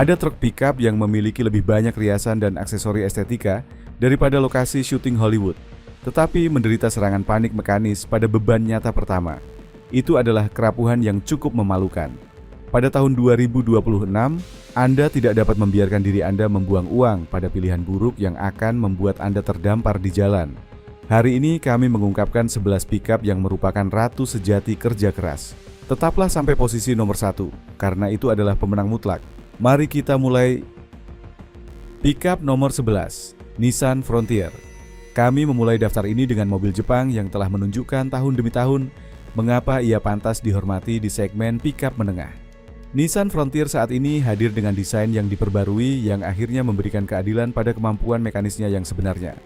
Ada truk pickup yang memiliki lebih banyak riasan dan aksesori estetika daripada lokasi syuting Hollywood, tetapi menderita serangan panik mekanis pada beban nyata pertama. Itu adalah kerapuhan yang cukup memalukan. Pada tahun 2026, Anda tidak dapat membiarkan diri Anda membuang uang pada pilihan buruk yang akan membuat Anda terdampar di jalan. Hari ini kami mengungkapkan 11 pickup yang merupakan ratu sejati kerja keras. Tetaplah sampai posisi nomor 1, karena itu adalah pemenang mutlak. Mari kita mulai. Pickup nomor 11, Nissan Frontier. Kami memulai daftar ini dengan mobil Jepang yang telah menunjukkan tahun demi tahun mengapa ia pantas dihormati di segmen pickup menengah. Nissan Frontier saat ini hadir dengan desain yang diperbarui yang akhirnya memberikan keadilan pada kemampuan mekanisnya yang sebenarnya.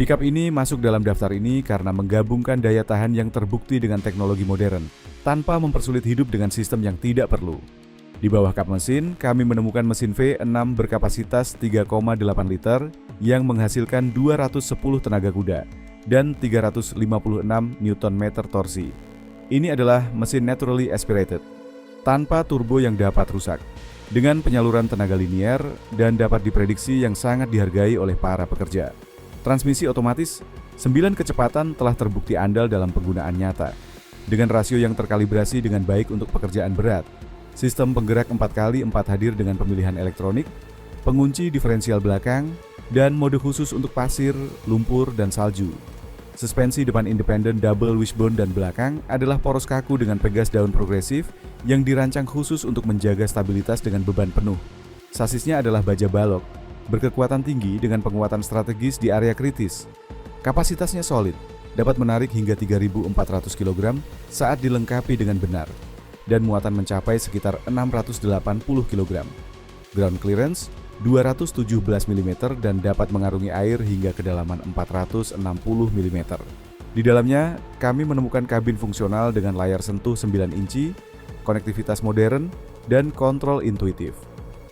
Pickup ini masuk dalam daftar ini karena menggabungkan daya tahan yang terbukti dengan teknologi modern, tanpa mempersulit hidup dengan sistem yang tidak perlu. Di bawah kap mesin, kami menemukan mesin V6 berkapasitas 3,8 liter yang menghasilkan 210 tenaga kuda dan 356 Nm torsi. Ini adalah mesin naturally aspirated, tanpa turbo yang dapat rusak, dengan penyaluran tenaga linier dan dapat diprediksi yang sangat dihargai oleh para pekerja. Transmisi otomatis, 9 kecepatan telah terbukti andal dalam penggunaan nyata, dengan rasio yang terkalibrasi dengan baik untuk pekerjaan berat. Sistem penggerak 4x4 hadir dengan pemilihan elektronik, pengunci diferensial belakang, dan mode khusus untuk pasir, lumpur, dan salju. Suspensi depan independen double wishbone dan belakang adalah poros kaku dengan pegas daun progresif yang dirancang khusus untuk menjaga stabilitas dengan beban penuh. Sasisnya adalah baja balok, berkekuatan tinggi dengan penguatan strategis di area kritis. Kapasitasnya solid, dapat menarik hingga 3.400 kg saat dilengkapi dengan benar, dan muatan mencapai sekitar 680 kg. Ground clearance 217 mm dan dapat mengarungi air hingga kedalaman 460 mm. Di dalamnya, kami menemukan kabin fungsional dengan layar sentuh 9 inci, konektivitas modern, dan kontrol intuitif.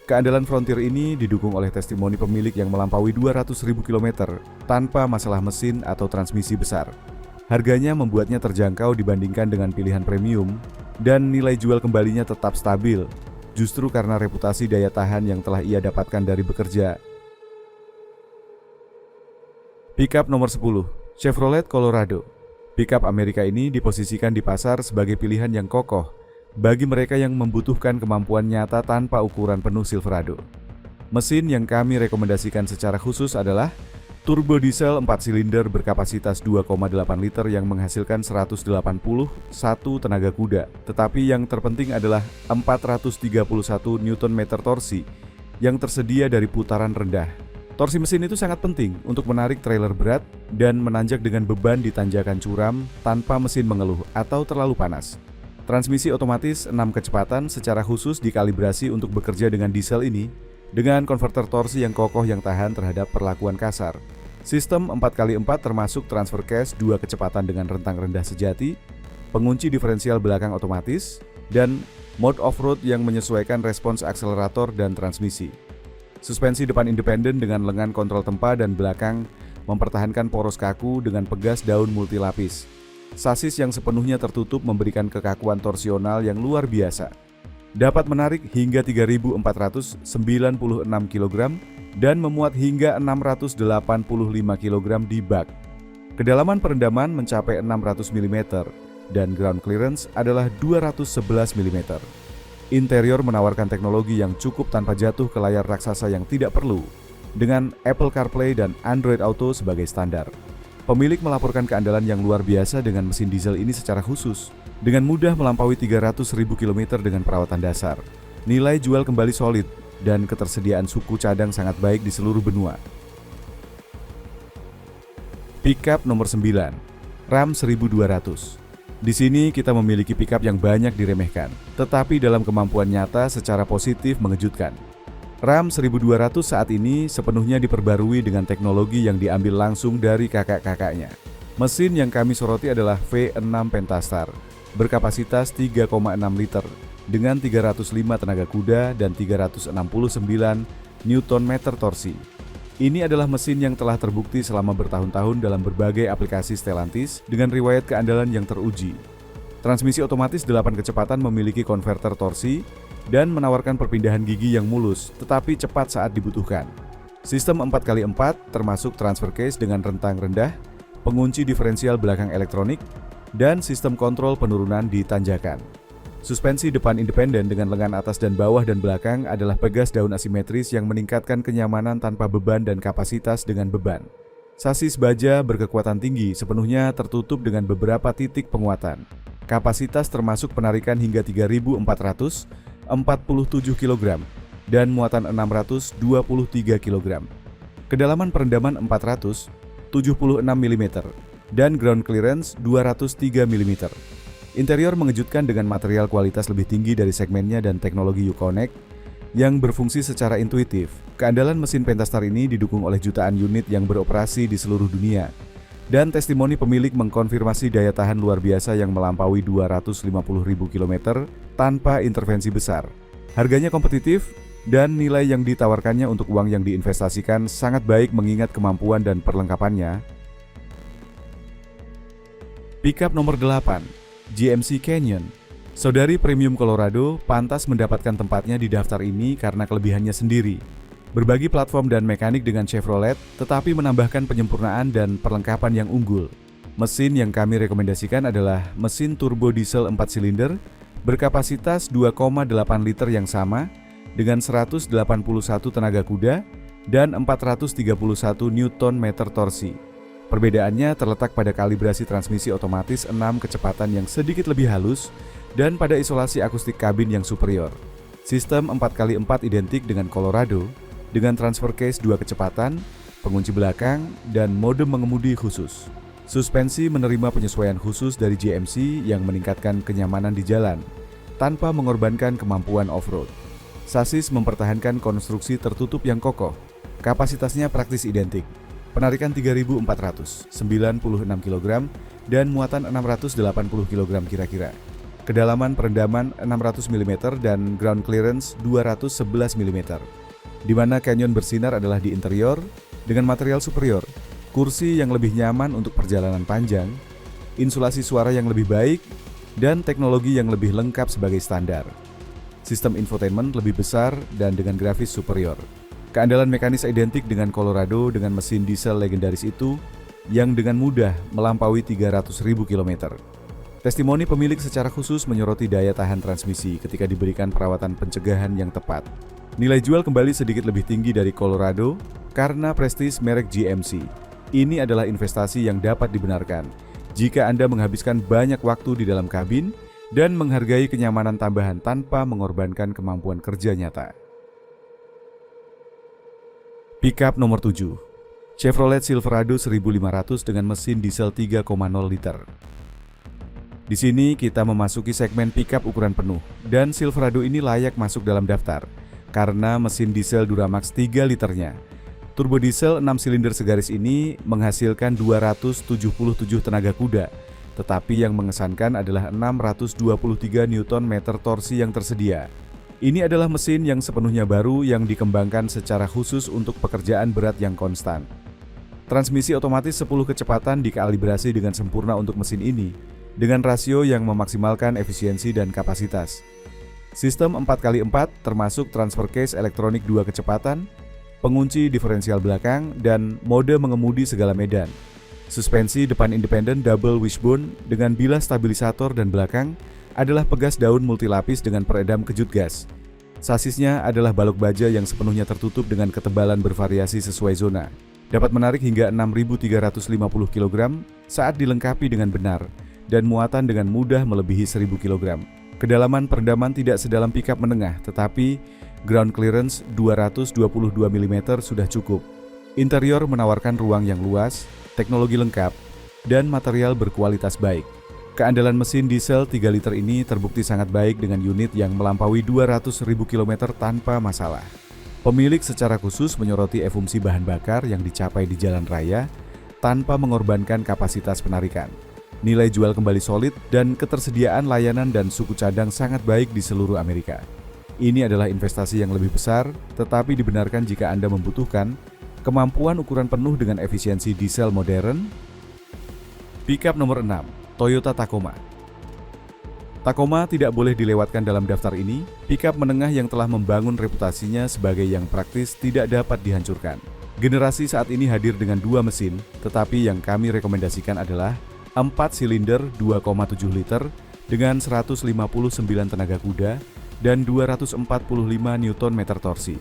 Keandalan Frontier ini didukung oleh testimoni pemilik yang melampaui 200.000 km tanpa masalah mesin atau transmisi besar. Harganya membuatnya terjangkau dibandingkan dengan pilihan premium, dan nilai jual kembalinya tetap stabil, justru karena reputasi daya tahan yang telah ia dapatkan dari bekerja. Pickup nomor 10, Chevrolet Colorado. Pickup Amerika ini diposisikan di pasar sebagai pilihan yang kokoh bagi mereka yang membutuhkan kemampuan nyata tanpa ukuran penuh Silverado. Mesin yang kami rekomendasikan secara khusus adalah turbo diesel 4 silinder berkapasitas 2,8 liter yang menghasilkan 181 tenaga kuda, tetapi yang terpenting adalah 431 Nm torsi yang tersedia dari putaran rendah. Torsi mesin itu sangat penting untuk menarik trailer berat dan menanjak dengan beban di tanjakan curam tanpa mesin mengeluh atau terlalu panas. Transmisi otomatis 6 kecepatan secara khusus dikalibrasi untuk bekerja dengan diesel ini dengan konverter torsi yang kokoh yang tahan terhadap perlakuan kasar. Sistem 4x4 termasuk transfer case 2 kecepatan dengan rentang rendah sejati, pengunci diferensial belakang otomatis, dan mode off-road yang menyesuaikan respons akselerator dan transmisi. Suspensi depan independen dengan lengan kontrol tempa dan belakang mempertahankan poros kaku dengan pegas daun multilapis. Sasis yang sepenuhnya tertutup memberikan kekakuan torsional yang luar biasa. Dapat menarik hingga 3.496 kg dan memuat hingga 685 kg di bak. Kedalaman perendaman mencapai 600 mm dan ground clearance adalah 211 mm. Interior menawarkan teknologi yang cukup tanpa jatuh ke layar raksasa yang tidak perlu, dengan Apple CarPlay dan Android Auto sebagai standar. Pemilik melaporkan keandalan yang luar biasa dengan mesin diesel ini secara khusus, dengan mudah melampaui 300.000 km dengan perawatan dasar. Nilai jual kembali solid, dan ketersediaan suku cadang sangat baik di seluruh benua. Pickup nomor 9, Ram 1200. Di sini kita memiliki pickup yang banyak diremehkan, tetapi dalam kemampuan nyata secara positif mengejutkan. Ram 1200 saat ini sepenuhnya diperbarui dengan teknologi yang diambil langsung dari kakak-kakaknya. Mesin yang kami soroti adalah V6 Pentastar, berkapasitas 3,6 liter, dengan 305 tenaga kuda dan 369 Nm torsi. Ini adalah mesin yang telah terbukti selama bertahun-tahun dalam berbagai aplikasi Stellantis dengan riwayat keandalan yang teruji. Transmisi otomatis 8 kecepatan memiliki konverter torsi dan menawarkan perpindahan gigi yang mulus tetapi cepat saat dibutuhkan. Sistem 4x4 termasuk transfer case dengan rentang rendah, pengunci diferensial belakang elektronik, dan sistem kontrol penurunan di tanjakan. Suspensi depan independen dengan lengan atas dan bawah dan belakang adalah pegas daun asimetris yang meningkatkan kenyamanan tanpa beban dan kapasitas dengan beban. Sasis baja berkekuatan tinggi sepenuhnya tertutup dengan beberapa titik penguatan. Kapasitas termasuk penarikan hingga 3.447 kg dan muatan 623 kg. Kedalaman perendaman 476 mm dan ground clearance 203 mm. Interior mengejutkan dengan material kualitas lebih tinggi dari segmennya dan teknologi Uconnect yang berfungsi secara intuitif. Keandalan mesin Pentastar ini didukung oleh jutaan unit yang beroperasi di seluruh dunia. Dan testimoni pemilik mengkonfirmasi daya tahan luar biasa yang melampaui 250.000 km tanpa intervensi besar. Harganya kompetitif dan nilai yang ditawarkannya untuk uang yang diinvestasikan sangat baik mengingat kemampuan dan perlengkapannya. Pickup nomor 8, GMC Canyon. Saudari Premium Colorado pantas mendapatkan tempatnya di daftar ini karena kelebihannya sendiri. Berbagi platform dan mekanik dengan Chevrolet, tetapi menambahkan penyempurnaan dan perlengkapan yang unggul. Mesin yang kami rekomendasikan adalah mesin turbo diesel 4 silinder berkapasitas 2,8 liter yang sama dengan 181 tenaga kuda dan 431 Nm torsi. Perbedaannya terletak pada kalibrasi transmisi otomatis 6 kecepatan yang sedikit lebih halus dan pada isolasi akustik kabin yang superior. Sistem 4x4 identik dengan Colorado, dengan transfer case 2 kecepatan, pengunci belakang, dan mode mengemudi khusus. Suspensi menerima penyesuaian khusus dari GMC yang meningkatkan kenyamanan di jalan, tanpa mengorbankan kemampuan off-road. Sasis mempertahankan konstruksi tertutup yang kokoh, kapasitasnya praktis identik, penarikan 3.496 kg, dan muatan 680 kg kira-kira. Kedalaman perendaman 600 mm dan ground clearance 211 mm. Di mana Canyon bersinar adalah di interior dengan material superior, kursi yang lebih nyaman untuk perjalanan panjang, insulasi suara yang lebih baik, dan teknologi yang lebih lengkap sebagai standar. Sistem infotainment lebih besar dan dengan grafis superior. Keandalan mekanis identik dengan Colorado dengan mesin diesel legendaris itu yang dengan mudah melampaui 300.000 km. Testimoni pemilik secara khusus menyoroti daya tahan transmisi ketika diberikan perawatan pencegahan yang tepat. Nilai jual kembali sedikit lebih tinggi dari Colorado karena prestis merek GMC. Ini adalah investasi yang dapat dibenarkan jika Anda menghabiskan banyak waktu di dalam kabin dan menghargai kenyamanan tambahan tanpa mengorbankan kemampuan kerja nyata. Pickup nomor 7, Chevrolet Silverado 1500 dengan mesin diesel 3,0 liter. Di sini kita memasuki segmen pickup ukuran penuh dan Silverado ini layak masuk dalam daftar karena mesin diesel Duramax 3 liternya. Turbo diesel 6 silinder segaris ini menghasilkan 277 tenaga kuda, tetapi yang mengesankan adalah 623 Nm torsi yang tersedia. Ini adalah mesin yang sepenuhnya baru yang dikembangkan secara khusus untuk pekerjaan berat yang konstan. Transmisi otomatis 10 kecepatan dikalibrasi dengan sempurna untuk mesin ini, dengan rasio yang memaksimalkan efisiensi dan kapasitas. Sistem 4x4 termasuk transfer case elektronik 2 kecepatan, pengunci diferensial belakang, dan mode mengemudi segala medan. Suspensi depan independen double wishbone dengan bilah stabilisator dan belakang adalah pegas daun multilapis dengan peredam kejut gas. Sasisnya adalah balok baja yang sepenuhnya tertutup dengan ketebalan bervariasi sesuai zona. Dapat menarik hingga 6.350 kg saat dilengkapi dengan benar, dan muatan dengan mudah melebihi 1.000 kg. Kedalaman perendaman tidak sedalam pickup menengah, tetapi ground clearance 222 mm sudah cukup. Interior menawarkan ruang yang luas, teknologi lengkap, dan material berkualitas baik. Keandalan mesin diesel 3 liter ini terbukti sangat baik dengan unit yang melampaui 200.000 km tanpa masalah. Pemilik secara khusus menyoroti efumsi bahan bakar yang dicapai di jalan raya tanpa mengorbankan kapasitas penarikan. Nilai jual kembali solid dan ketersediaan layanan dan suku cadang sangat baik di seluruh Amerika. Ini adalah investasi yang lebih besar, tetapi dibenarkan jika Anda membutuhkan kemampuan ukuran penuh dengan efisiensi diesel modern. Pickup nomor 6, Toyota Tacoma. Tacoma tidak boleh dilewatkan dalam daftar ini. Pickup menengah yang telah membangun reputasinya sebagai yang praktis tidak dapat dihancurkan. Generasi saat ini hadir dengan 2 mesin, tetapi yang kami rekomendasikan adalah 4 silinder 2,7 liter dengan 159 tenaga kuda dan 245 Nm torsi.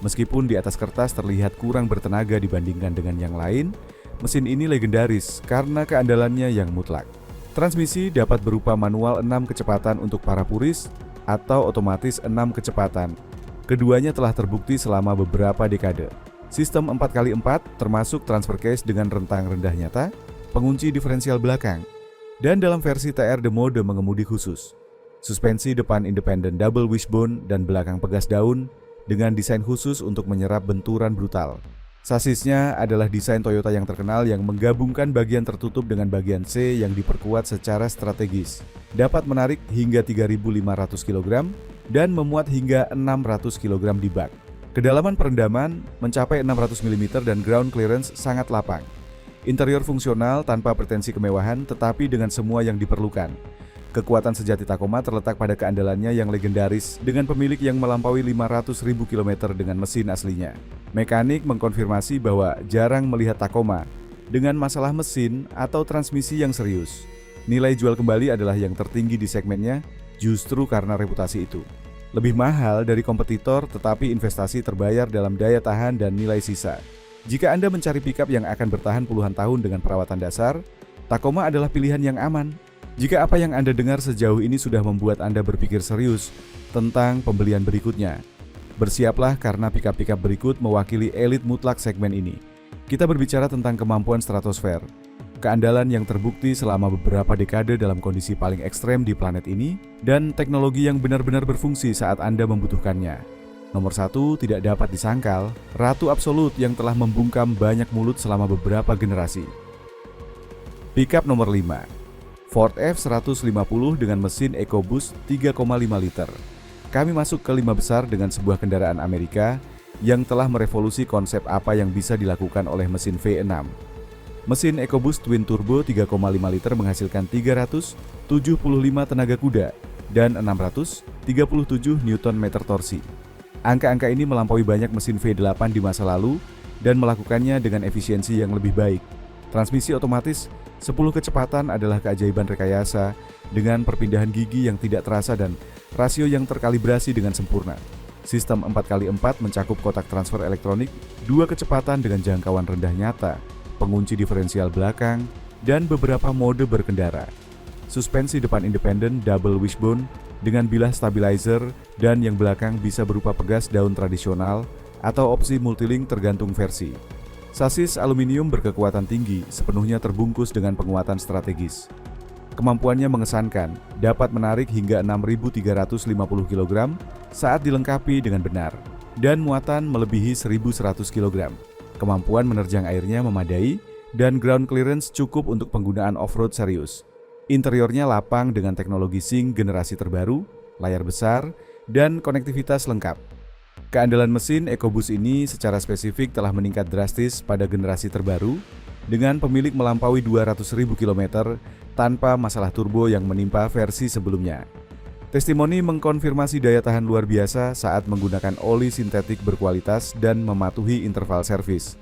Meskipun di atas kertas terlihat kurang bertenaga dibandingkan dengan yang lain, mesin ini legendaris karena keandalannya yang mutlak. Transmisi dapat berupa manual 6 kecepatan untuk para puris atau otomatis 6 kecepatan. Keduanya telah terbukti selama beberapa dekade. Sistem 4x4 termasuk transfer case dengan rentang rendah nyata, pengunci diferensial belakang, dan dalam versi TR The mode mengemudi khusus. Suspensi depan independen double wishbone dan belakang pegas daun dengan desain khusus untuk menyerap benturan brutal. Sasisnya adalah desain Toyota yang terkenal yang menggabungkan bagian tertutup dengan bagian C yang diperkuat secara strategis. Dapat menarik hingga 3.500 kg dan memuat hingga 600 kg di bak. Kedalaman perendaman mencapai 600 mm dan ground clearance sangat lapang. Interior fungsional tanpa pretensi kemewahan tetapi dengan semua yang diperlukan. Kekuatan sejati Tacoma terletak pada keandalannya yang legendaris dengan pemilik yang melampaui 500.000 km dengan mesin aslinya. Mekanik mengkonfirmasi bahwa jarang melihat Tacoma dengan masalah mesin atau transmisi yang serius. Nilai jual kembali adalah yang tertinggi di segmennya justru karena reputasi itu. Lebih mahal dari kompetitor tetapi investasi terbayar dalam daya tahan dan nilai sisa. Jika Anda mencari pickup yang akan bertahan puluhan tahun dengan perawatan dasar, Tacoma adalah pilihan yang aman. Jika apa yang Anda dengar sejauh ini sudah membuat Anda berpikir serius tentang pembelian berikutnya, bersiaplah karena pickup-pickup berikut mewakili elit mutlak segmen ini. Kita berbicara tentang kemampuan stratosfer, keandalan yang terbukti selama beberapa dekade dalam kondisi paling ekstrem di planet ini, dan teknologi yang benar-benar berfungsi saat Anda membutuhkannya. Nomor 1 tidak dapat disangkal, ratu absolut yang telah membungkam banyak mulut selama beberapa generasi. Pickup nomor 5. Ford F-150 dengan mesin EcoBoost 3,5 liter. Kami masuk ke 5 besar dengan sebuah kendaraan Amerika yang telah merevolusi konsep apa yang bisa dilakukan oleh mesin V6. Mesin EcoBoost Twin Turbo 3,5 liter menghasilkan 375 tenaga kuda dan 637 Nm torsi. Angka-angka ini melampaui banyak mesin V8 di masa lalu dan melakukannya dengan efisiensi yang lebih baik. Transmisi otomatis 10 kecepatan adalah keajaiban rekayasa dengan perpindahan gigi yang tidak terasa dan rasio yang terkalibrasi dengan sempurna. Sistem 4x4 mencakup kotak transfer elektronik, 2 kecepatan dengan jangkauan rendah nyata, pengunci diferensial belakang, dan beberapa mode berkendara. Suspensi depan independen double wishbone dengan bilah stabilizer dan yang belakang bisa berupa pegas daun tradisional atau opsi multilink tergantung versi. Sasis aluminium berkekuatan tinggi sepenuhnya terbungkus dengan penguatan strategis. Kemampuannya mengesankan, dapat menarik hingga 6.350 kg saat dilengkapi dengan benar, dan muatan melebihi 1.100 kg. Kemampuan menerjang airnya memadai, dan ground clearance cukup untuk penggunaan off-road serius. Interiornya lapang dengan teknologi SYNC generasi terbaru, layar besar, dan konektivitas lengkap. Keandalan mesin EcoBoost ini secara spesifik telah meningkat drastis pada generasi terbaru dengan pemilik melampaui 200.000 km tanpa masalah turbo yang menimpa versi sebelumnya. Testimoni mengkonfirmasi daya tahan luar biasa saat menggunakan oli sintetik berkualitas dan mematuhi interval servis.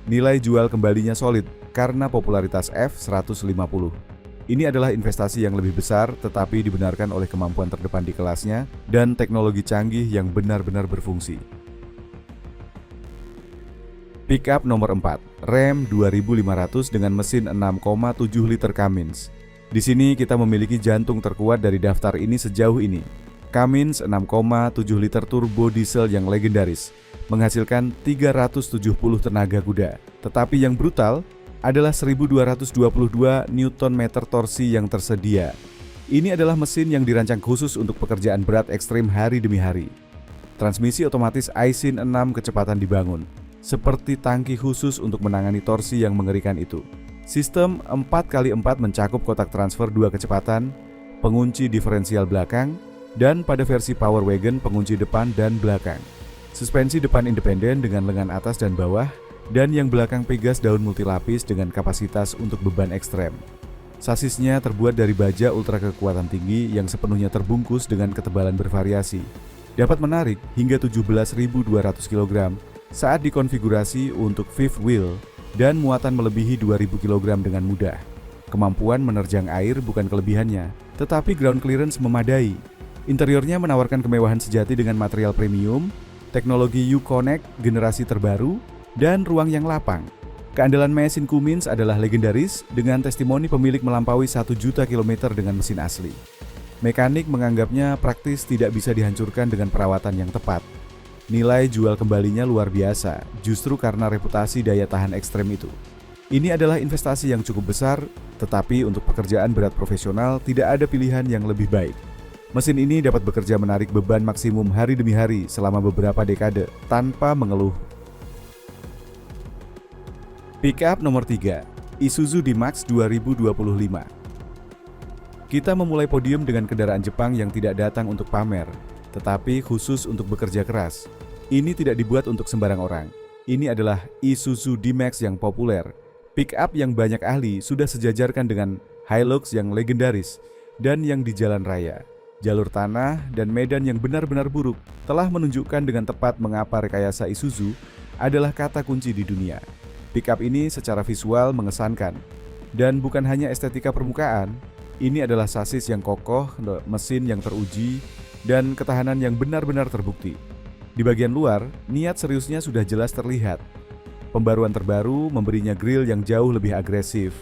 Nilai jual kembalinya solid karena popularitas F-150. Ini adalah investasi yang lebih besar tetapi dibenarkan oleh kemampuan terdepan di kelasnya dan teknologi canggih yang benar-benar berfungsi. Pickup nomor 4, Ram 2500 dengan mesin 6,7 liter Cummins. Di sini kita memiliki jantung terkuat dari daftar ini sejauh ini. Cummins 6,7 liter turbo diesel yang legendaris, menghasilkan 370 tenaga kuda. Tetapi yang brutal adalah 1.222 Nm torsi yang tersedia. Ini adalah mesin yang dirancang khusus untuk pekerjaan berat ekstrim hari demi hari. Transmisi otomatis Aisin 6 kecepatan dibangun, seperti tangki khusus untuk menangani torsi yang mengerikan itu. Sistem 4x4 mencakup kotak transfer 2 kecepatan, pengunci diferensial belakang, dan pada versi Power Wagon pengunci depan dan belakang. Suspensi depan independen dengan lengan atas dan bawah, dan yang belakang Pegas daun multilapis dengan kapasitas untuk beban ekstrem. Sasisnya terbuat dari baja ultra kekuatan tinggi yang sepenuhnya terbungkus dengan ketebalan bervariasi. Dapat menarik hingga 17.200 kg saat dikonfigurasi untuk fifth wheel dan muatan melebihi 2.000 kg dengan mudah. Kemampuan menerjang air bukan kelebihannya, tetapi ground clearance memadai. Interiornya menawarkan kemewahan sejati dengan material premium, teknologi U-Connect generasi terbaru, dan ruang yang lapang. Keandalan mesin Cummins adalah legendaris dengan testimoni pemilik melampaui 1 juta kilometer dengan mesin asli. Mekanik menganggapnya praktis, tidak bisa dihancurkan dengan perawatan yang tepat. Nilai jual kembalinya luar biasa, justru karena reputasi daya tahan ekstrem itu. Ini adalah investasi yang cukup besar, tetapi untuk pekerjaan berat profesional tidak ada pilihan yang lebih baik. Mesin ini dapat bekerja menarik beban maksimum hari demi hari selama beberapa dekade tanpa mengeluh. Pickup nomor 3, Isuzu D-Max 2025. Kita memulai podium dengan kendaraan Jepang yang tidak datang untuk pamer, tetapi khusus untuk bekerja keras. Ini tidak dibuat untuk sembarang orang. Ini adalah Isuzu D-Max yang populer, pickup yang banyak ahli sudah sejajarkan dengan Hilux yang legendaris dan yang di jalan raya. Jalur tanah dan medan yang benar-benar buruk telah menunjukkan dengan tepat mengapa rekayasa Isuzu adalah kata kunci di dunia. Pickup ini secara visual mengesankan, dan bukan hanya estetika permukaan, ini adalah sasis yang kokoh, mesin yang teruji, dan ketahanan yang benar-benar terbukti. Di bagian luar, niat seriusnya sudah jelas terlihat. Pembaruan terbaru memberinya grill yang jauh lebih agresif,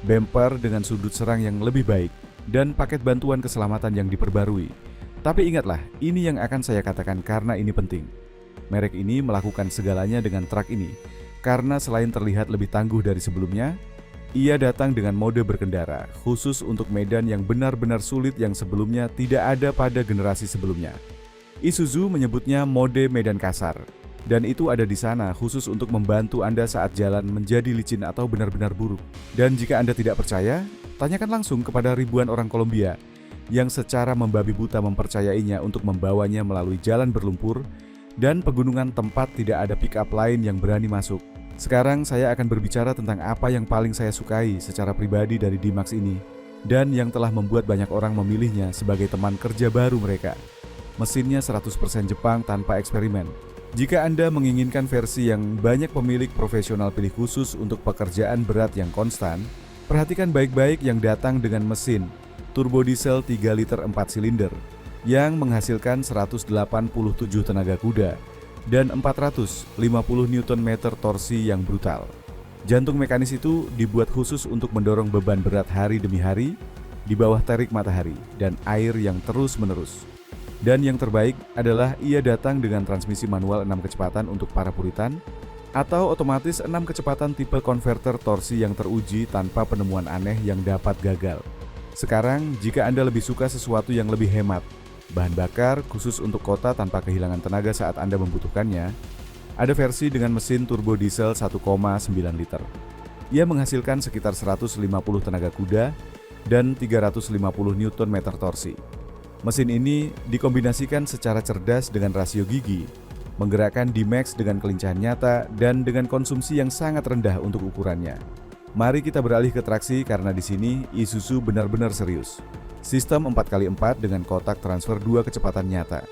bumper dengan sudut serang yang lebih baik, dan paket bantuan keselamatan yang diperbarui. Tapi ingatlah, ini yang akan saya katakan karena ini penting. Merek ini melakukan segalanya dengan truk ini, karena selain terlihat lebih tangguh dari sebelumnya, ia datang dengan mode berkendara, khusus untuk medan yang benar-benar sulit yang sebelumnya tidak ada pada generasi sebelumnya. Isuzu menyebutnya mode medan kasar, dan itu ada di sana khusus untuk membantu Anda saat jalan menjadi licin atau benar-benar buruk. Dan jika Anda tidak percaya, tanyakan langsung kepada ribuan orang Kolombia yang secara membabi buta mempercayainya untuk membawanya melalui jalan berlumpur dan pegunungan tempat tidak ada pickup lain yang berani masuk. Sekarang saya akan berbicara tentang apa yang paling saya sukai secara pribadi dari D-Max ini dan yang telah membuat banyak orang memilihnya sebagai teman kerja baru mereka. Mesinnya 100% Jepang tanpa eksperimen. Jika Anda menginginkan versi yang banyak pemilik profesional pilih khusus untuk pekerjaan berat yang konstan, perhatikan baik-baik yang datang dengan mesin turbo diesel 3 liter 4 silinder yang menghasilkan 187 tenaga kuda dan 450 Nm torsi yang brutal. Jantung mekanis itu dibuat khusus untuk mendorong beban berat hari demi hari di bawah terik matahari dan air yang terus-menerus. Dan yang terbaik adalah ia datang dengan transmisi manual 6 kecepatan untuk para puritan atau otomatis 6 kecepatan tipe konverter torsi yang teruji tanpa penemuan aneh yang dapat gagal. Sekarang, jika Anda lebih suka sesuatu yang lebih hemat, bahan bakar khusus untuk kota tanpa kehilangan tenaga saat Anda membutuhkannya, ada versi dengan mesin turbo diesel 1,9 liter. Ia menghasilkan sekitar 150 tenaga kuda dan 350 Nm torsi. Mesin ini dikombinasikan secara cerdas dengan rasio gigi, menggerakkan D-Max dengan kelincahan nyata dan dengan konsumsi yang sangat rendah untuk ukurannya. Mari kita beralih ke traksi karena di sini Isuzu benar-benar serius. Sistem 4x4 dengan kotak transfer 2 kecepatan nyata.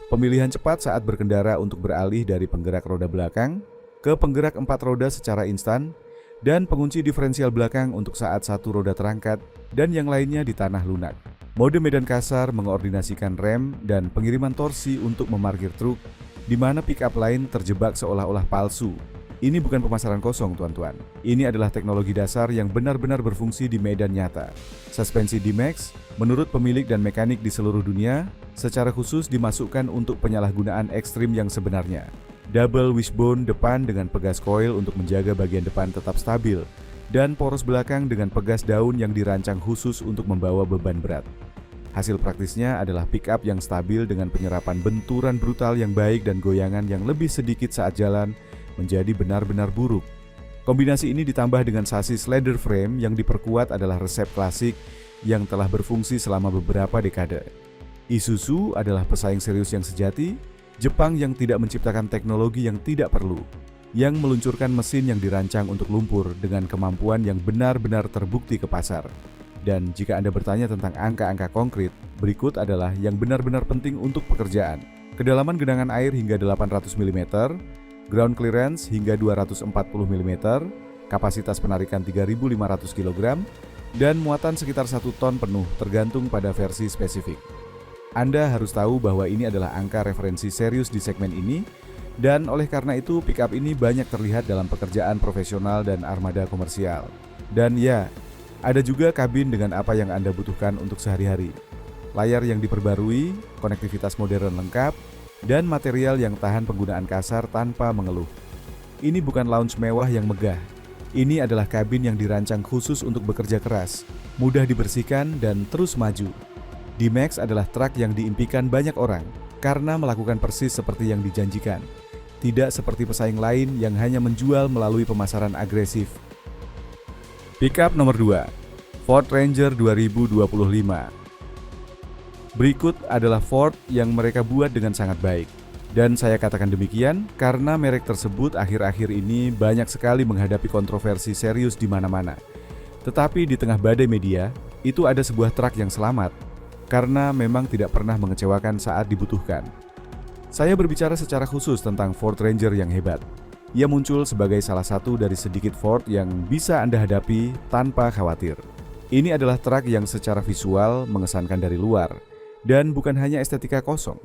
Pemilihan cepat saat berkendara untuk beralih dari penggerak roda belakang ke penggerak 4 roda secara instan, dan pengunci diferensial belakang untuk saat satu roda terangkat dan yang lainnya di tanah lunak. Mode medan kasar mengordinasikan rem dan pengiriman torsi untuk memarkir truk, di mana pickup lain terjebak seolah-olah palsu. Ini bukan pemasaran kosong, tuan-tuan. Ini adalah teknologi dasar yang benar-benar berfungsi di medan nyata. Suspensi D-Max, menurut pemilik dan mekanik di seluruh dunia, secara khusus dimasukkan untuk penyalahgunaan ekstrim yang sebenarnya. Double wishbone depan dengan pegas coil untuk menjaga bagian depan tetap stabil, dan poros belakang dengan pegas daun yang dirancang khusus untuk membawa beban berat. Hasil praktisnya adalah pickup yang stabil dengan penyerapan benturan brutal yang baik dan goyangan yang lebih sedikit saat jalan menjadi benar-benar buruk. Kombinasi ini ditambah dengan sasis leather frame yang diperkuat adalah resep klasik yang telah berfungsi selama beberapa dekade. Isuzu adalah pesaing serius yang sejati, Jepang yang tidak menciptakan teknologi yang tidak perlu, yang meluncurkan mesin yang dirancang untuk lumpur dengan kemampuan yang benar-benar terbukti ke pasar. Dan jika Anda bertanya tentang angka-angka konkret, berikut adalah yang benar-benar penting untuk pekerjaan. Kedalaman genangan air hingga 800 mm, ground clearance hingga 240 mm, kapasitas penarikan 3.500 kg, dan muatan sekitar 1 ton penuh tergantung pada versi spesifik. Anda harus tahu bahwa ini adalah angka referensi serius di segmen ini, dan oleh karena itu pickup ini banyak terlihat dalam pekerjaan profesional dan armada komersial. Dan ya, ada juga kabin dengan apa yang Anda butuhkan untuk sehari-hari. Layar yang diperbarui, konektivitas modern lengkap, dan material yang tahan penggunaan kasar tanpa mengeluh. Ini bukan lounge mewah yang megah. Ini adalah kabin yang dirancang khusus untuk bekerja keras, mudah dibersihkan, dan terus maju. D-Max adalah truk yang diimpikan banyak orang karena melakukan persis seperti yang dijanjikan. Tidak seperti pesaing lain yang hanya menjual melalui pemasaran agresif. Pickup nomor 2, Ford Ranger 2025. Berikut adalah Ford yang mereka buat dengan sangat baik. Dan saya katakan demikian karena merek tersebut akhir-akhir ini banyak sekali menghadapi kontroversi serius di mana-mana. Tetapi di tengah badai media, itu ada sebuah truk yang selamat karena memang tidak pernah mengecewakan saat dibutuhkan. Saya berbicara secara khusus tentang Ford Ranger yang hebat. Ia muncul sebagai salah satu dari sedikit Ford yang bisa Anda hadapi tanpa khawatir. Ini adalah truk yang secara visual mengesankan dari luar, dan bukan hanya estetika kosong.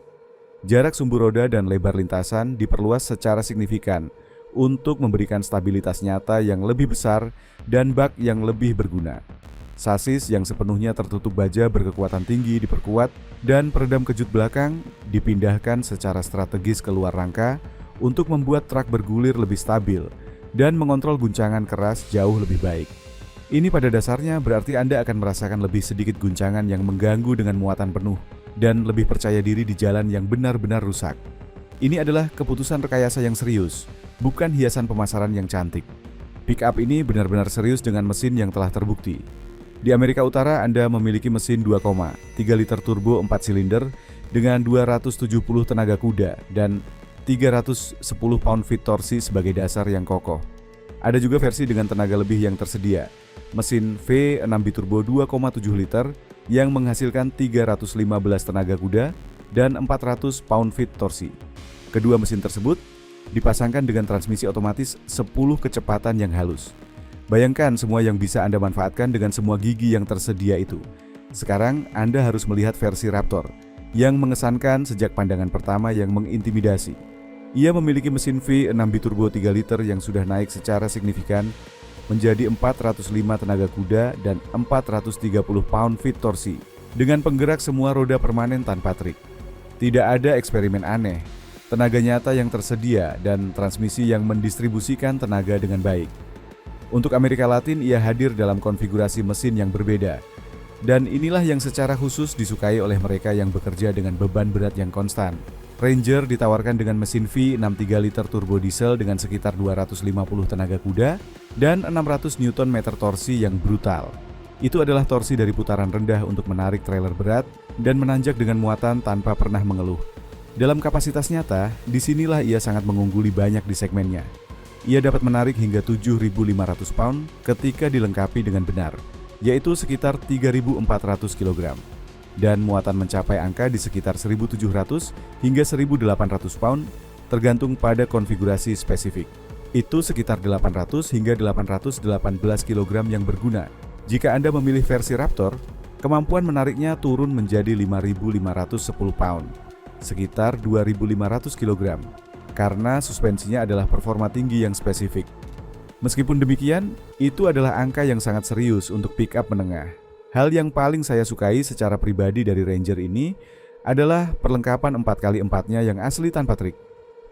Jarak sumbu roda dan lebar lintasan diperluas secara signifikan untuk memberikan stabilitas nyata yang lebih besar dan bak yang lebih berguna. Sasis yang sepenuhnya tertutup baja berkekuatan tinggi diperkuat, dan peredam kejut belakang dipindahkan secara strategis keluar rangka untuk membuat truk bergulir lebih stabil dan mengontrol guncangan keras jauh lebih baik. Ini pada dasarnya berarti Anda akan merasakan lebih sedikit guncangan yang mengganggu dengan muatan penuh dan lebih percaya diri di jalan yang benar-benar rusak. Ini adalah keputusan rekayasa yang serius, bukan hiasan pemasaran yang cantik. Pickup ini benar-benar serius dengan mesin yang telah terbukti. Di Amerika Utara Anda memiliki mesin 2,3 liter turbo 4 silinder dengan 270 tenaga kuda dan 310 pound-feet torsi sebagai dasar yang kokoh. Ada juga versi dengan tenaga lebih yang tersedia, mesin V6 biturbo 2,7 liter yang menghasilkan 315 tenaga kuda dan 400 pound-feet torsi. Kedua mesin tersebut dipasangkan dengan transmisi otomatis 10 kecepatan yang halus. Bayangkan semua yang bisa Anda manfaatkan dengan semua gigi yang tersedia itu. Sekarang Anda harus melihat versi Raptor yang mengesankan sejak pandangan pertama yang mengintimidasi. Ia memiliki mesin V6 biturbo 3 liter yang sudah naik secara signifikan menjadi 405 tenaga kuda dan 430 pound-feet torsi dengan penggerak semua roda permanen tanpa trik. Tidak ada eksperimen aneh, tenaga nyata yang tersedia, dan transmisi yang mendistribusikan tenaga dengan baik. Untuk Amerika Latin, ia hadir dalam konfigurasi mesin yang berbeda. Dan inilah yang secara khusus disukai oleh mereka yang bekerja dengan beban berat yang konstan. Ranger ditawarkan dengan mesin V6 3 liter turbo diesel dengan sekitar 250 tenaga kuda dan 600 Nm torsi yang brutal. Itu adalah torsi dari putaran rendah untuk menarik trailer berat dan menanjak dengan muatan tanpa pernah mengeluh. Dalam kapasitas nyata, disinilah ia sangat mengungguli banyak di segmennya. Ia dapat menarik hingga 7.500 pound ketika dilengkapi dengan benar, yaitu sekitar 3.400 kg. Dan muatan mencapai angka di sekitar 1.700 hingga 1.800 pound tergantung pada konfigurasi spesifik. Itu sekitar 800 hingga 818 kg yang berguna. Jika Anda memilih versi Raptor, kemampuan menariknya turun menjadi 5.510 pound, sekitar 2.500 kg, karena suspensinya adalah performa tinggi yang spesifik. Meskipun demikian, itu adalah angka yang sangat serius untuk pickup menengah. Hal yang paling saya sukai secara pribadi dari Ranger ini adalah perlengkapan 4x4-nya yang asli tanpa trik,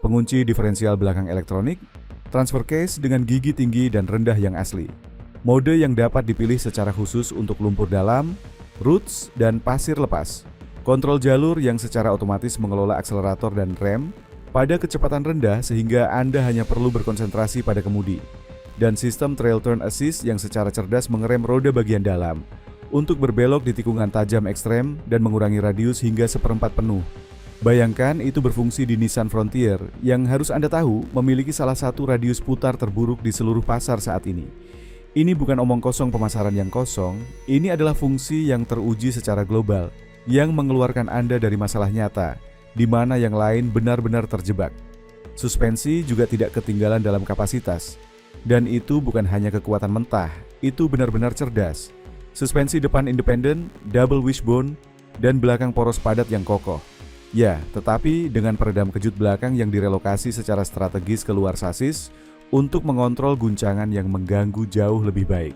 pengunci diferensial belakang elektronik, transfer case dengan gigi tinggi dan rendah yang asli, mode yang dapat dipilih secara khusus untuk lumpur dalam, roots, dan pasir lepas, kontrol jalur yang secara otomatis mengelola akselerator dan rem pada kecepatan rendah sehingga Anda hanya perlu berkonsentrasi pada kemudi, dan sistem trail turn assist yang secara cerdas mengerem roda bagian dalam untuk berbelok di tikungan tajam ekstrem dan mengurangi radius hingga 1/4 penuh. Bayangkan itu berfungsi di Nissan Frontier yang harus Anda tahu memiliki salah satu radius putar terburuk di seluruh pasar saat ini. Ini bukan omong kosong pemasaran yang kosong, ini adalah fungsi yang teruji secara global, yang mengeluarkan Anda dari masalah nyata, di mana yang lain benar-benar terjebak. Suspensi juga tidak ketinggalan dalam kapasitas, dan itu bukan hanya kekuatan mentah, itu benar-benar cerdas. Suspensi depan independen, double wishbone, dan belakang poros padat yang kokoh. Ya, tetapi dengan peredam kejut belakang yang direlokasi secara strategis keluar sasis, untuk mengontrol guncangan yang mengganggu jauh lebih baik.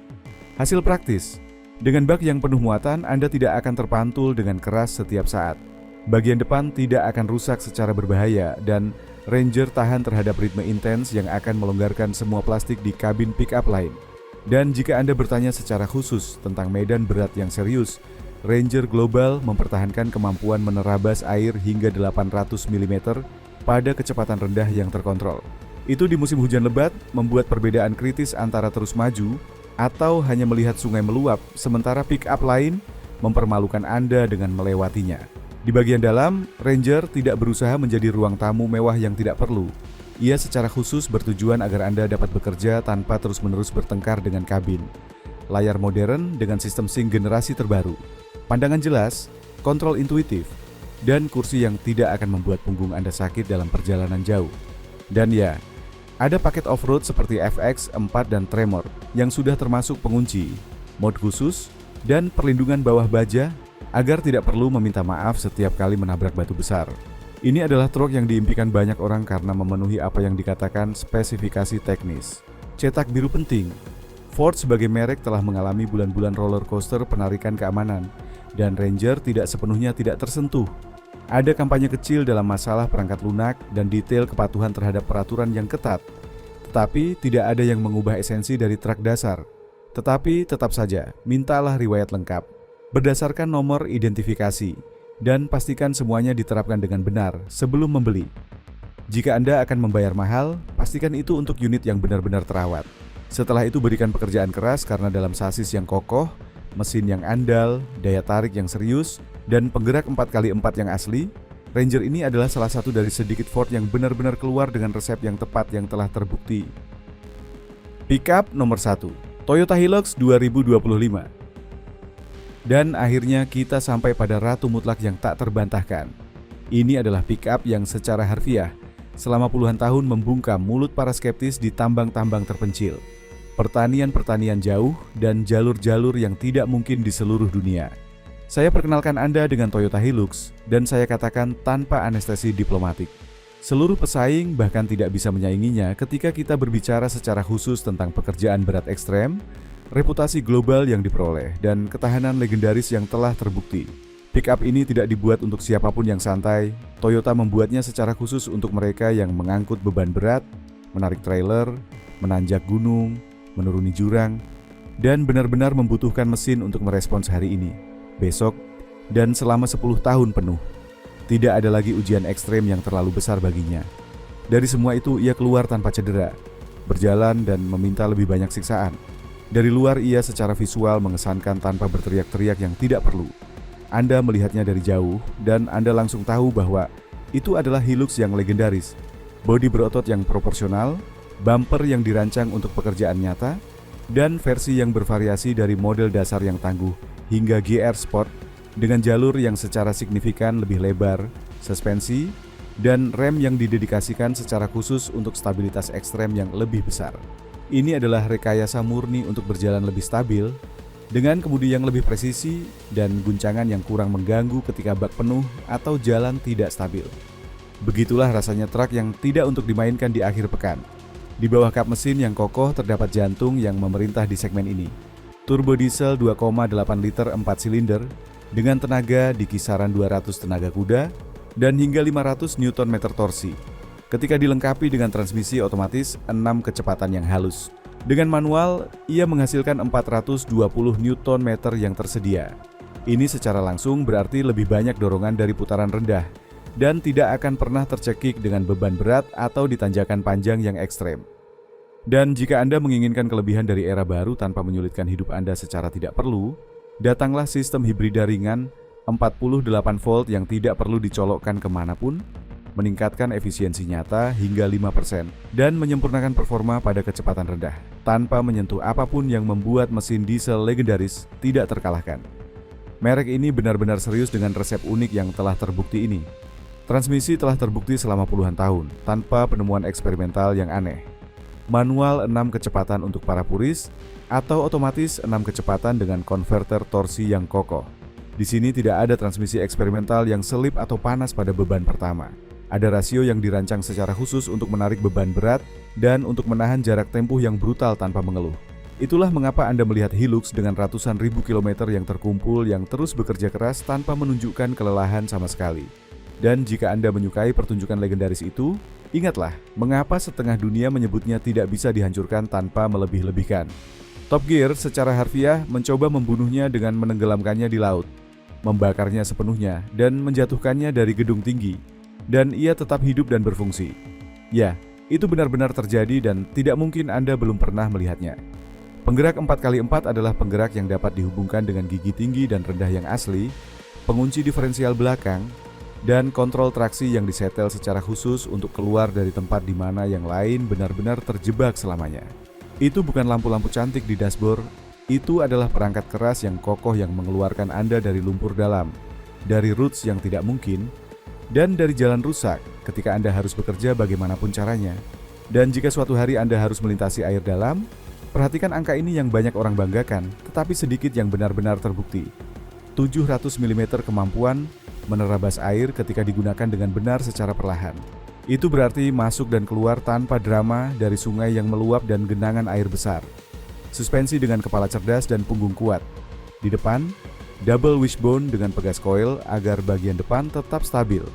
Hasil praktis, dengan bak yang penuh muatan, Anda tidak akan terpantul dengan keras setiap saat. Bagian depan tidak akan rusak secara berbahaya dan Ranger tahan terhadap ritme intens yang akan melonggarkan semua plastik di kabin pickup lain. Dan jika Anda bertanya secara khusus tentang medan berat yang serius, Ranger Global mempertahankan kemampuan menerabas air hingga 800 mm pada kecepatan rendah yang terkontrol. Itu di musim hujan lebat membuat perbedaan kritis antara terus maju atau hanya melihat sungai meluap, sementara pick-up lain mempermalukan Anda dengan melewatinya. Di bagian dalam, Ranger tidak berusaha menjadi ruang tamu mewah yang tidak perlu. Ia secara khusus bertujuan agar Anda dapat bekerja tanpa terus-menerus bertengkar dengan kabin. Layar modern dengan sistem sync generasi terbaru, pandangan jelas, kontrol intuitif, dan kursi yang tidak akan membuat punggung Anda sakit dalam perjalanan jauh. Dan ya, ada paket off-road seperti FX, 4 dan Tremor yang sudah termasuk pengunci, mod khusus, dan perlindungan bawah baja agar tidak perlu meminta maaf setiap kali menabrak batu besar. Ini adalah truk yang diimpikan banyak orang karena memenuhi apa yang dikatakan spesifikasi teknis. Cetak biru penting. Ford sebagai merek telah mengalami bulan-bulan roller coaster penarikan keamanan, dan Ranger tidak sepenuhnya tidak tersentuh. Ada kampanye kecil dalam masalah perangkat lunak dan detail kepatuhan terhadap peraturan yang ketat. Tetapi tidak ada yang mengubah esensi dari truk dasar. Tetapi tetap saja, mintalah riwayat lengkap, berdasarkan nomor identifikasi, dan pastikan semuanya diterapkan dengan benar sebelum membeli. Jika Anda akan membayar mahal, pastikan itu untuk unit yang benar-benar terawat. Setelah itu berikan pekerjaan keras karena dalam sasis yang kokoh, mesin yang andal, daya tarik yang serius, dan penggerak 4x4 yang asli, Ranger ini adalah salah satu dari sedikit Ford yang benar-benar keluar dengan resep yang tepat yang telah terbukti. Pickup nomor 1, Toyota Hilux 2025. Dan akhirnya kita sampai pada ratu mutlak yang tak terbantahkan. Ini adalah pickup yang secara harfiah selama puluhan tahun membungkam mulut para skeptis di tambang-tambang terpencil, pertanian-pertanian jauh, dan jalur-jalur yang tidak mungkin di seluruh dunia. Saya perkenalkan Anda dengan Toyota Hilux, dan saya katakan tanpa anestesi diplomatik. Seluruh pesaing bahkan tidak bisa menyainginya ketika kita berbicara secara khusus tentang pekerjaan berat ekstrem, reputasi global yang diperoleh, dan ketahanan legendaris yang telah terbukti. Pickup ini tidak dibuat untuk siapapun yang santai. Toyota membuatnya secara khusus untuk mereka yang mengangkut beban berat, menarik trailer, menanjak gunung, menuruni jurang, dan benar-benar membutuhkan mesin untuk merespons hari ini, besok, dan selama 10 tahun penuh. Tidak ada lagi ujian ekstrem yang terlalu besar baginya. Dari semua itu ia keluar tanpa cedera, berjalan dan meminta lebih banyak siksaan. Dari luar ia secara visual mengesankan tanpa berteriak-teriak yang tidak perlu. Anda melihatnya dari jauh dan Anda langsung tahu bahwa itu adalah Hilux yang legendaris. Bodi berotot yang proporsional, bumper yang dirancang untuk pekerjaan nyata, dan versi yang bervariasi dari model dasar yang tangguh hingga GR Sport dengan jalur yang secara signifikan lebih lebar, suspensi, dan rem yang didedikasikan secara khusus untuk stabilitas ekstrem yang lebih besar. Ini adalah rekayasa murni untuk berjalan lebih stabil, dengan kemudi yang lebih presisi dan guncangan yang kurang mengganggu ketika bak penuh atau jalan tidak stabil. Begitulah rasanya truk yang tidak untuk dimainkan di akhir pekan. Di bawah kap mesin yang kokoh terdapat jantung yang memerintah di segmen ini. Turbo diesel 2,8 liter 4 silinder dengan tenaga di kisaran 200 tenaga kuda dan hingga 500 Nm torsi. Ketika dilengkapi dengan transmisi otomatis 6 kecepatan yang halus. Dengan manual, ia menghasilkan 420 Nm yang tersedia. Ini secara langsung berarti lebih banyak dorongan dari putaran rendah dan tidak akan pernah tercekik dengan beban berat atau di tanjakan panjang yang ekstrem. Dan jika Anda menginginkan kelebihan dari era baru tanpa menyulitkan hidup Anda secara tidak perlu, datanglah sistem hibrida ringan 48 volt yang tidak perlu dicolokkan kemanapun, meningkatkan efisiensi nyata hingga 5% dan menyempurnakan performa pada kecepatan rendah. tanpa menyentuh apapun yang membuat mesin diesel legendaris tidak terkalahkan. Merek ini benar-benar serius dengan resep unik yang telah terbukti ini. Transmisi telah terbukti selama puluhan tahun, tanpa penemuan eksperimental yang aneh. Manual 6 kecepatan untuk para puris, atau otomatis 6 kecepatan dengan konverter torsi yang kokoh. Di sini tidak ada transmisi eksperimental yang selip atau panas pada beban pertama. Ada rasio yang dirancang secara khusus untuk menarik beban berat dan untuk menahan jarak tempuh yang brutal tanpa mengeluh. Itulah mengapa Anda melihat Hilux dengan ratusan ribu kilometer yang terkumpul yang terus bekerja keras tanpa menunjukkan kelelahan sama sekali. Dan jika Anda menyukai pertunjukan legendaris itu, ingatlah mengapa setengah dunia menyebutnya tidak bisa dihancurkan tanpa melebih-lebihkan. Top Gear secara harfiah mencoba membunuhnya dengan menenggelamkannya di laut, membakarnya sepenuhnya dan menjatuhkannya dari gedung tinggi. Dan ia tetap hidup dan berfungsi. Ya, itu benar-benar terjadi dan tidak mungkin Anda belum pernah melihatnya. Penggerak 4x4 adalah penggerak yang dapat dihubungkan dengan gigi tinggi dan rendah yang asli, pengunci diferensial belakang, dan kontrol traksi yang disetel secara khusus untuk keluar dari tempat di mana yang lain benar-benar terjebak selamanya. Itu bukan lampu-lampu cantik di dashboard, itu adalah perangkat keras yang kokoh yang mengeluarkan Anda dari lumpur dalam, dari roots yang tidak mungkin, dan dari jalan rusak ketika Anda harus bekerja bagaimanapun caranya. Dan jika suatu hari Anda harus melintasi air dalam, perhatikan angka ini yang banyak orang banggakan, tetapi sedikit yang benar-benar terbukti. 700 mm kemampuan menerabas air ketika digunakan dengan benar secara perlahan. Itu berarti masuk dan keluar tanpa drama dari sungai yang meluap dan genangan air besar. Suspensi dengan kepala cerdas dan punggung kuat. Di depan, double wishbone dengan pegas coil agar bagian depan tetap stabil.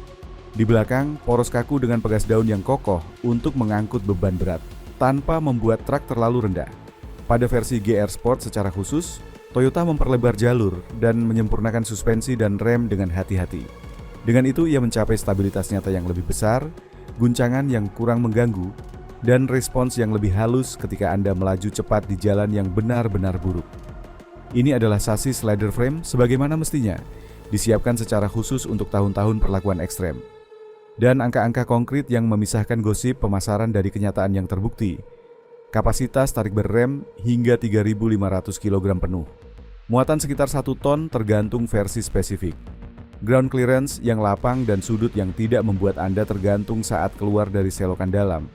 Di belakang, poros kaku dengan pegas daun yang kokoh untuk mengangkut beban berat, tanpa membuat truk terlalu rendah. Pada versi GR Sport secara khusus, Toyota memperlebar jalur dan menyempurnakan suspensi dan rem dengan hati-hati. Dengan itu ia mencapai stabilitas nyata yang lebih besar, guncangan yang kurang mengganggu, dan respons yang lebih halus ketika Anda melaju cepat di jalan yang benar-benar buruk. Ini adalah sasis ladder frame sebagaimana mestinya, disiapkan secara khusus untuk tahun-tahun perlakuan ekstrem. Dan angka-angka konkret yang memisahkan gosip pemasaran dari kenyataan yang terbukti. Kapasitas tarik berrem hingga 3.500 kg penuh. Muatan sekitar 1 ton tergantung versi spesifik. Ground clearance yang lapang dan sudut yang tidak membuat Anda tergantung saat keluar dari selokan dalam.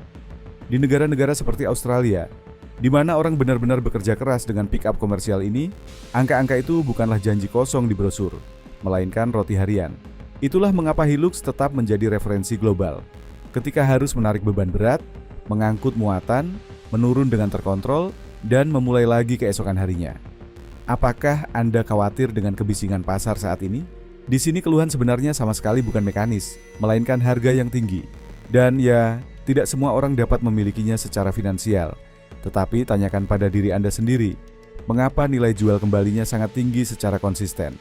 Di negara-negara seperti Australia, di mana orang benar-benar bekerja keras dengan pick-up komersial ini, angka-angka itu bukanlah janji kosong di brosur, melainkan roti harian. Itulah mengapa Hilux tetap menjadi referensi global. Ketika harus menarik beban berat, mengangkut muatan, menurun dengan terkontrol, dan memulai lagi keesokan harinya. Apakah Anda khawatir dengan kebisingan pasar saat ini? Di sini keluhan sebenarnya sama sekali bukan mekanis, melainkan harga yang tinggi. Dan ya, tidak semua orang dapat memilikinya secara finansial. Tetapi tanyakan pada diri Anda sendiri, mengapa nilai jual kembalinya sangat tinggi secara konsisten?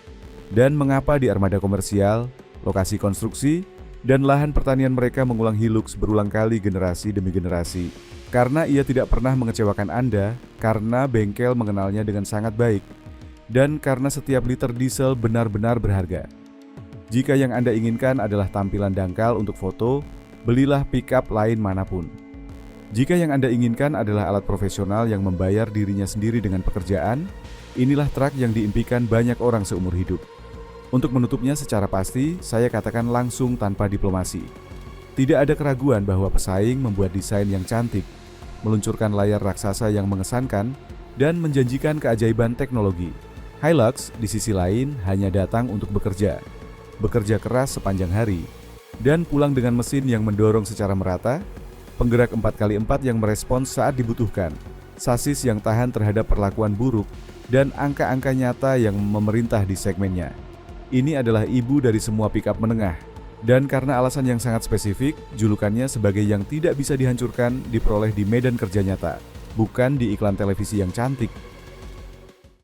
Dan mengapa di armada komersial, lokasi konstruksi, dan lahan pertanian mereka mengulang Hilux berulang kali generasi demi generasi? Karena ia tidak pernah mengecewakan Anda, karena bengkel mengenalnya dengan sangat baik, dan karena setiap liter diesel benar-benar berharga. Jika yang Anda inginkan adalah tampilan dangkal untuk foto, belilah pickup lain manapun. Jika yang Anda inginkan adalah alat profesional yang membayar dirinya sendiri dengan pekerjaan, inilah truk yang diimpikan banyak orang seumur hidup. Untuk menutupnya secara pasti, saya katakan langsung tanpa diplomasi. Tidak ada keraguan bahwa pesaing membuat desain yang cantik, meluncurkan layar raksasa yang mengesankan, dan menjanjikan keajaiban teknologi. Hilux di sisi lain hanya datang untuk bekerja keras sepanjang hari, dan pulang dengan mesin yang mendorong secara merata, penggerak 4x4 yang merespons saat dibutuhkan, sasis yang tahan terhadap perlakuan buruk, dan angka-angka nyata yang memerintah di segmennya. Ini adalah ibu dari semua pickup menengah, dan karena alasan yang sangat spesifik, julukannya sebagai yang tidak bisa dihancurkan diperoleh di medan kerja nyata, bukan di iklan televisi yang cantik.